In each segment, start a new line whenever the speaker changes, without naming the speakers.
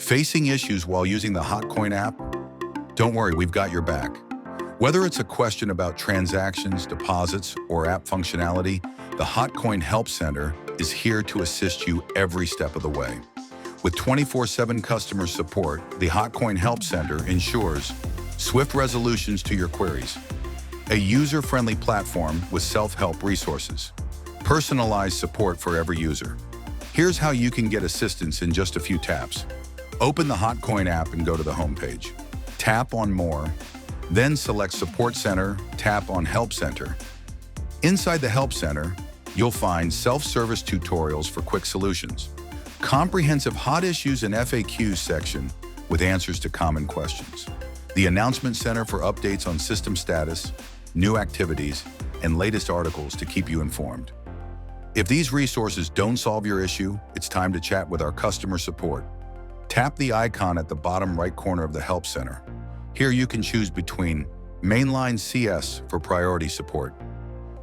Facing issues while using the Hotcoin app? Don't worry, we've got your back. Whether it's a question about transactions, deposits, or app functionality, the Hotcoin Help Center is here to assist you every step of the way. With 24/7 customer support, the Hotcoin Help Center ensures swift resolutions to your queries, a user-friendly platform with self-help resources, personalized support for every user. Here's how you can get assistance in just a few taps. Open the Hotcoin app and go to the homepage. Tap on More, then select Support Center, tap on Help Center. Inside the Help Center, you'll find self-service tutorials for quick solutions, comprehensive hot issues and FAQs section with answers to common questions, the Announcement Center for updates on system status, new activities, and latest articles to keep you informed. If these resources don't solve your issue, it's time to chat with our customer support. Tap the icon at the bottom right corner of the Help Center. Here you can choose between Mainline CS for priority support,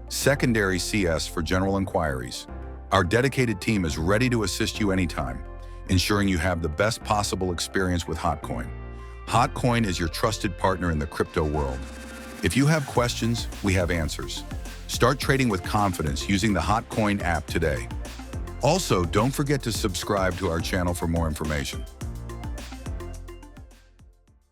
Secondary CS for general inquiries. Our dedicated team is ready to assist you anytime, ensuring you have the best possible experience with Hotcoin. Hotcoin is your trusted partner in the crypto world. If you have questions, we have answers. Start trading with confidence using the Hotcoin app today. Also, don't forget to subscribe to our channel for more information.